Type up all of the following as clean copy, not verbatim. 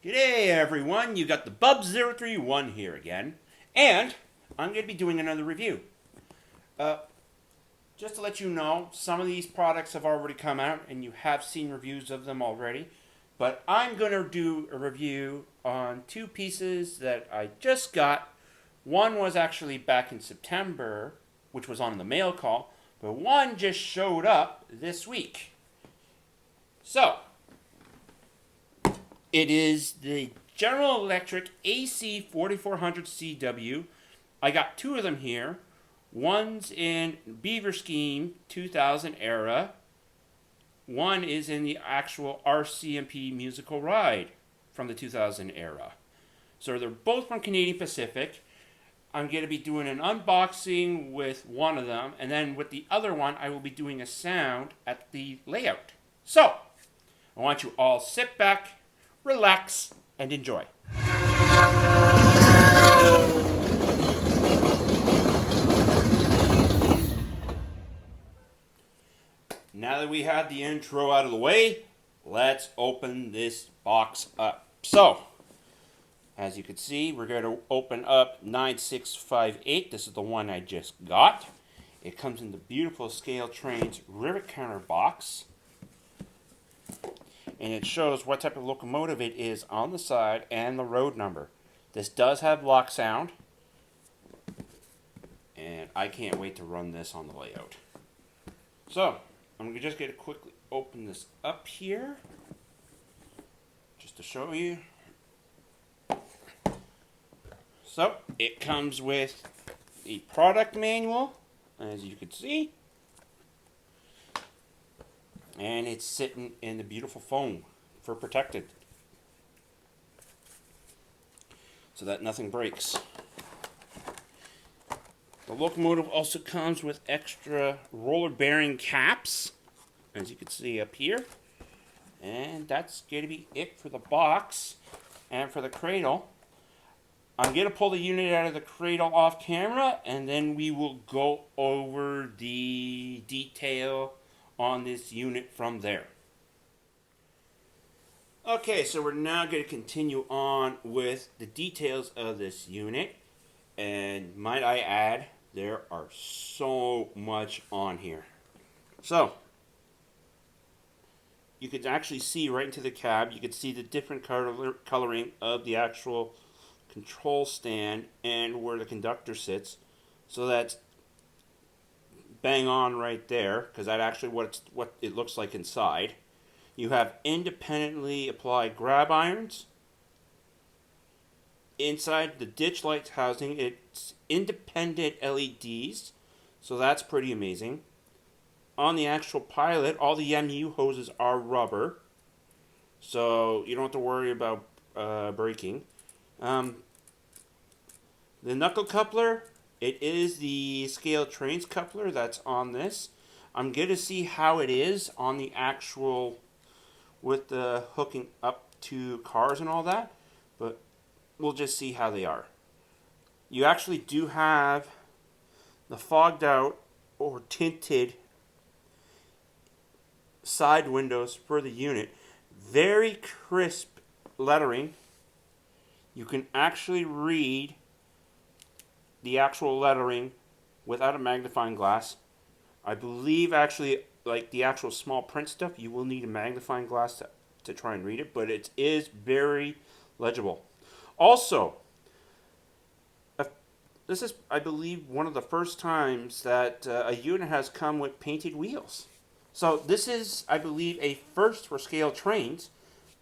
G'day everyone, you got the Bub031 here again, and I'm going to be doing another review. Just to let you know, some of these products have already come out and you have seen reviews of them already, but I'm going to do a review on two pieces that I just got. One was actually back in September, which was on the mail call, but one just showed up this week. So, it is the General Electric AC4400CW. I got two of them here. One's in Beaver Scheme 2000 era. One is in the actual RCMP musical ride from the 2000 era. So they're both from Canadian Pacific. I'm going to be doing an unboxing with one of them, and then with the other one, I will be doing a sound at the layout. So, I want you all sit back, relax, and enjoy. Now that we have the intro out of the way, let's open this box up. So, as you can see, we're going to open up 9658. This is the one I just got. It comes in the beautiful Scale Trains rivet counter box. And it shows what type of locomotive it is on the side and the road number. This does have lock sound, and I can't wait to run this on the layout. So, I'm going to just get to quickly open this up here, just to show you. So, it comes with the product manual, as you can see. And it's sitting in the beautiful foam for protected, so that nothing breaks. The locomotive also comes with extra roller bearing caps, as you can see up here. And that's going to be it for the box. And for the cradle, I'm going to pull the unit out of the cradle off camera, and then we will go over the detail on this unit from there. Okay, so we're now going to continue on with the details of this unit, and might I add, there are so much on here. So, you can actually see right into the cab. You can see the different coloring of the actual control stand and where the conductor sits. So that's bang on right there, because that's actually what it looks like inside. You have independently applied grab irons. Inside the ditch lights housing, it's independent LEDs, so that's pretty amazing. On the actual pilot, all the MU hoses are rubber, so you don't have to worry about breaking. The knuckle coupler, it is the Scale Trains coupler that's on this. I'm going to see how it is on the actual, with the hooking up to cars and all that, but we'll just see how they are. You actually do have the fogged out or tinted side windows for the unit. Very crisp lettering. You can actually read the actual lettering without a magnifying glass. I believe actually, like the actual small print stuff, you will need a magnifying glass to try and read it, but it is very legible. Also, this is, I believe, one of the first times that a unit has come with painted wheels. So this is, I believe, a first for Scale Trains,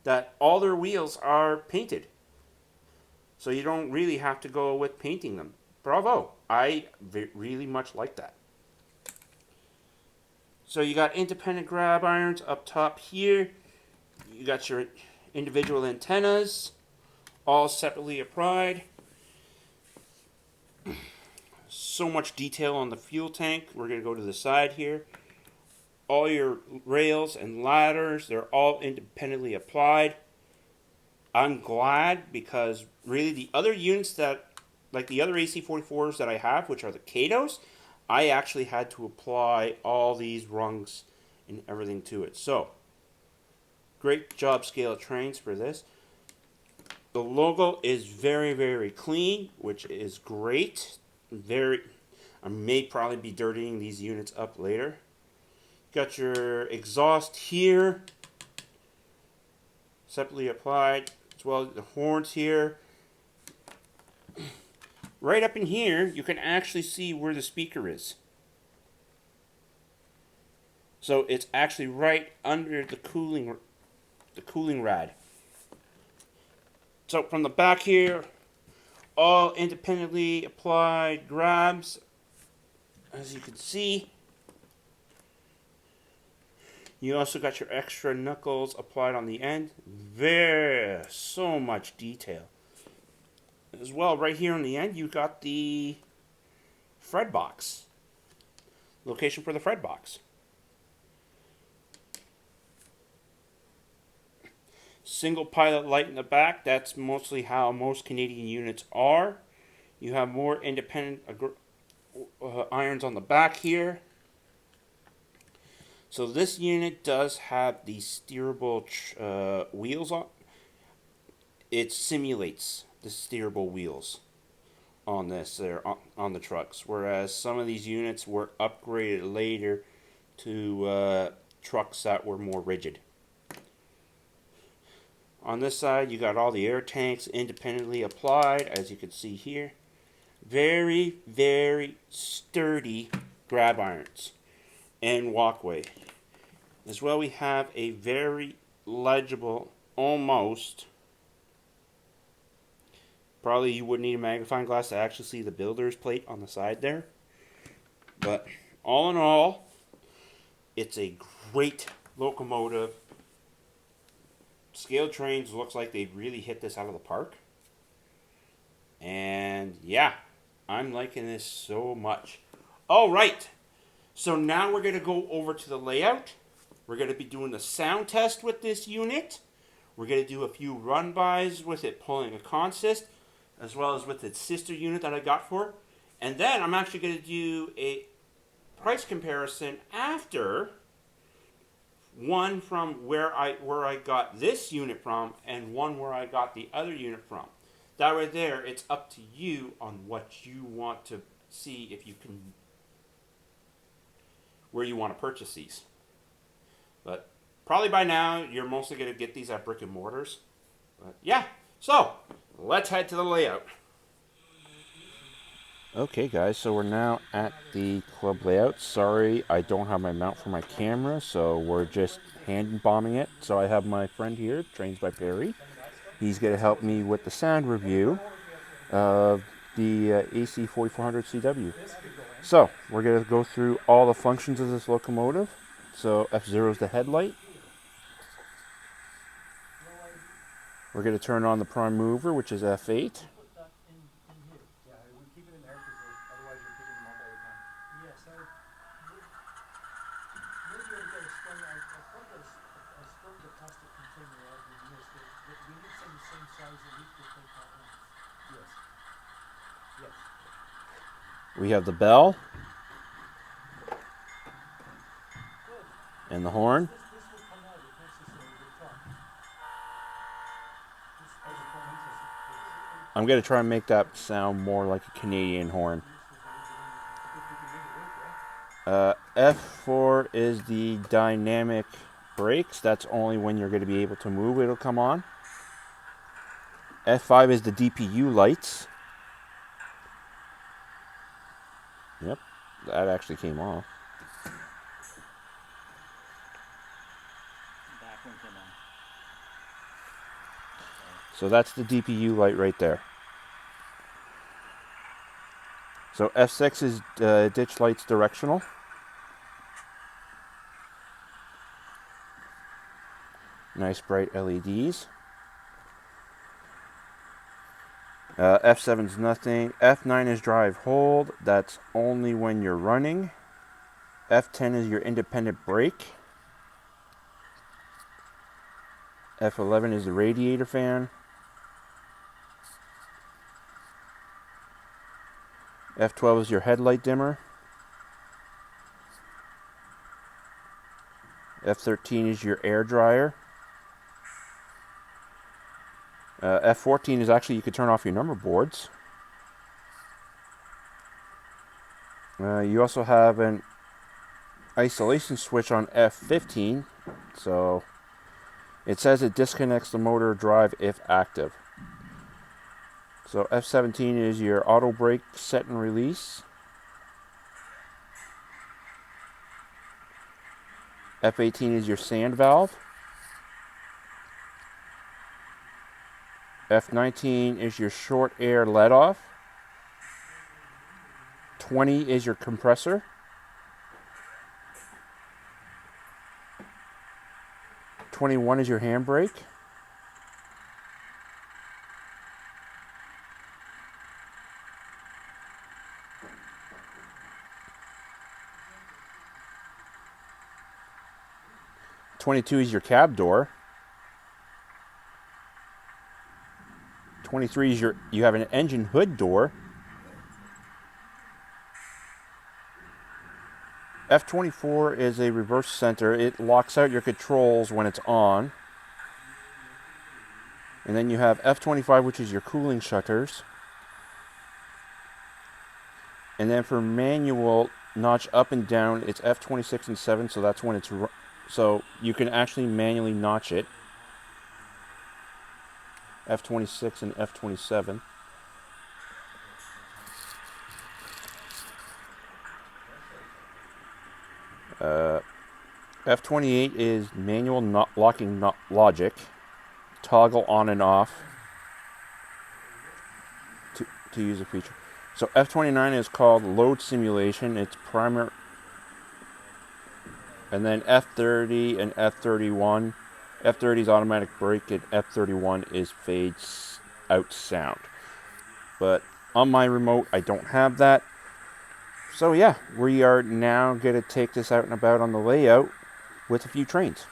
that all their wheels are painted. So you don't really have to go with painting them. Bravo. I really much like that. So you got independent grab irons up top here. You got your individual antennas, all separately applied. So much detail on the fuel tank. We're going to go to the side here. All your rails and ladders, they're all independently applied. I'm glad, because really the other units that, like the other AC44s that I have, which are the Katos, I actually had to apply all these rungs and everything to it. So, great job Scale Trains for this. The logo is very, very clean, which is great. I may probably be dirtying these units up later. Got your exhaust here, separately applied, as well as the horns here. Right up in here, you can actually see where the speaker is. So it's actually right under the cooling rad. So from the back here, all independently applied grabs, as you can see. You also got your extra knuckles applied on the end. So much detail. As well, right here on the end, you got the Fred box. Location for the Fred box. Single pilot light in the back. That's mostly how most Canadian units are. You have more independent irons on the back here. So this unit does have the steerable wheels on. It simulates the steerable wheels on this there on the trucks, whereas some of these units were upgraded later to trucks that were more rigid. On this side, you got all the air tanks independently applied, as you can see here. Very, very sturdy grab irons and walkway. As well, we have a very legible, almost, probably you would need a magnifying glass to actually see the builder's plate on the side there. But all in all, it's a great locomotive. Scale Trains looks like they really hit this out of the park. And yeah, I'm liking this so much. All right, so now we're going to go over to the layout. We're going to be doing the sound test with this unit. We're going to do a few run-bys with it pulling a consist, as well as with its sister unit that I got for it. And then I'm actually going to do a price comparison after, one from where I got this unit from and one where I got the other unit from. That right there, it's up to you on what you want to see, if you can, where you want to purchase these. But probably by now you're mostly going to get these at brick and mortars. But yeah, so let's head to the layout. Okay guys, so we're now at the club layout. Sorry, I don't have my mount for my camera, so we're just hand bombing it. So I have my friend here, Trains by Perry. He's going to help me with the sound review of the AC4400CW. So we're going to go through all the functions of this locomotive. So F0 is the headlight. We're going to turn on the prime mover, which is F8. We have the bell and the horn. I'm going to try and make that sound more like a Canadian horn. F4 is the dynamic brakes. That's only when you're going to be able to move it'll come on. F5 is the DPU lights. Yep, that actually came off. So that's the DPU light right there. So F6 is ditch lights directional. Nice bright LEDs. F7 is nothing. F9 is drive hold. That's only when you're running. F10 is your independent brake. F11 is the radiator fan. F12 is your headlight dimmer. F13 is your air dryer. F14 is actually, you could turn off your number boards. You also have an isolation switch on F15, so it says it disconnects the motor drive if active. So F17 is your auto brake set and release. F18 is your sand valve. F19 is your short air let off. 20 is your compressor. 21 is your handbrake. '22 is your cab door. 23 is you have an engine hood door. F24 is a reverse center. It locks out your controls when it's on. And then you have F25, which is your cooling shutters. And then for manual notch up and down, it's F26 and 7, so that's when it's so you can actually manually notch it. F26 and F27. F28 is manual locking logic. Toggle on and off to use a feature. So F29 is called load simulation. It's primary. And then F30 and F31. F30 is automatic brake and F31 is fades out sound. But on my remote, I don't have that. So yeah, we are now going to take this out and about on the layout with a few trains.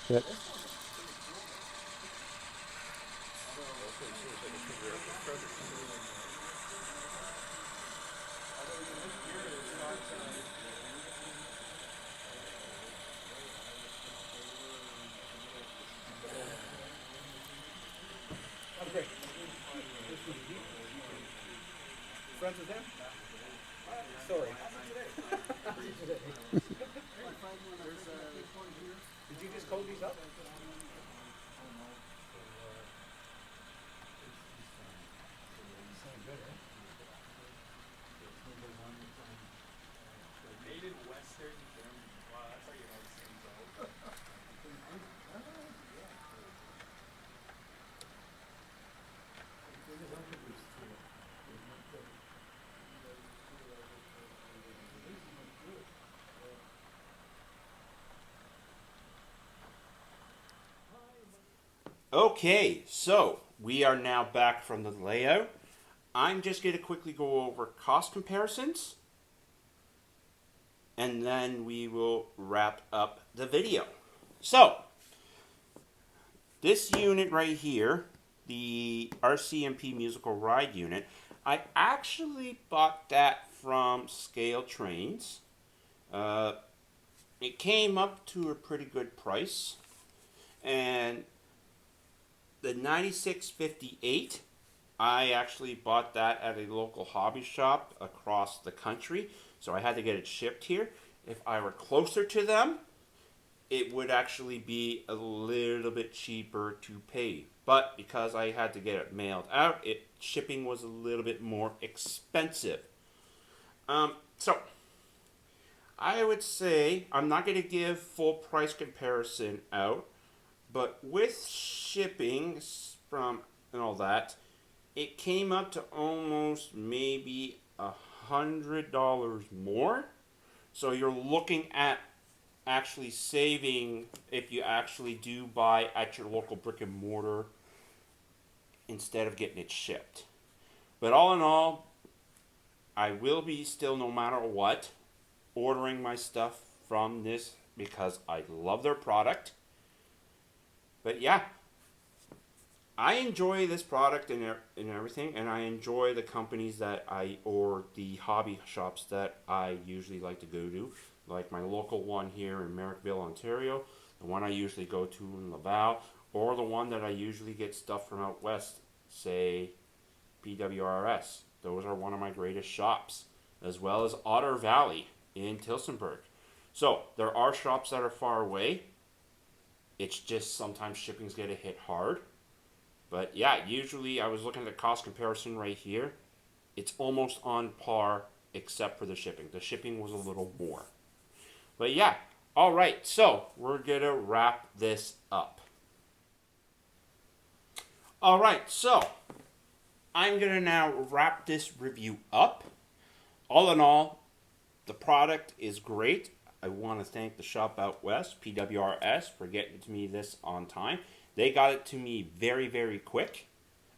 Yep. Friends with him? Sorry. Did you just code these up? Made in Western Germany. Wow, that's how you know it's things out. Okay, so we are now back from the layout. I'm just going to quickly go over cost comparisons, and then we will wrap up the video. So, this unit right here, the RCMP Musical Ride unit, I actually bought that from Scale Trains. It came up to a pretty good price, and the 9658, I actually bought that at a local hobby shop across the country, so I had to get it shipped here. If I were closer to them, it would actually be a little bit cheaper to pay. But because I had to get it mailed out, shipping was a little bit more expensive. So, I would say I'm not going to give full price comparison out, but with shipping from and all that, it came up to almost maybe $100 more. So you're looking at actually saving if you actually do buy at your local brick and mortar instead of getting it shipped. But all in all, I will be still, no matter what, ordering my stuff from this because I love their product. But yeah, I enjoy this product and everything, and I enjoy the companies that or the hobby shops that I usually like to go to, like my local one here in Merrickville, Ontario, the one I usually go to in Laval, or the one that I usually get stuff from out west, say PWRS. Those are one of my greatest shops, as well as Otter Valley in Tilsonburg. So there are shops that are far away. It's just sometimes shipping's get a hit hard. But yeah, usually I was looking at the cost comparison right here. It's almost on par except for the shipping. The shipping was a little more. But yeah, all right, so we're going to wrap this up. All right, so I'm going to now wrap this review up. All in all, the product is great. I want to thank the shop out west, PWRS, for getting to me this on time. They got it to me very, very quick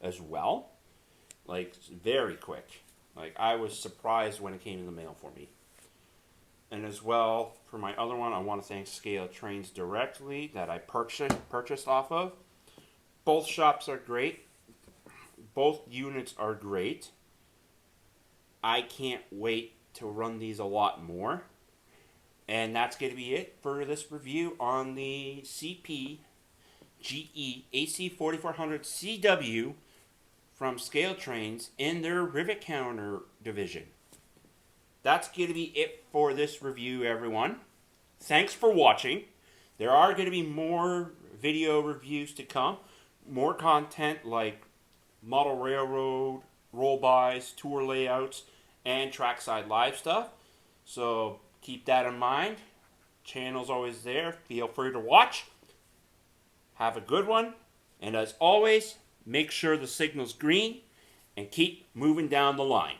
as well. Like, very quick. Like, I was surprised when it came in the mail for me. And as well, for my other one, I want to thank Scale Trains directly that I purchased off of. Both shops are great. Both units are great. I can't wait to run these a lot more. And that's going to be it for this review on the CP AC4400CW from Scale Trains in their rivet counter division. That's going to be it for this review, everyone. Thanks for watching. There are going to be more video reviews to come. More content like model railroad, roll-bys, tour layouts, and trackside live stuff. So keep that in mind. Channel's always there. Feel free to watch. Have a good one. And as always, make sure the signal's green and keep moving down the line.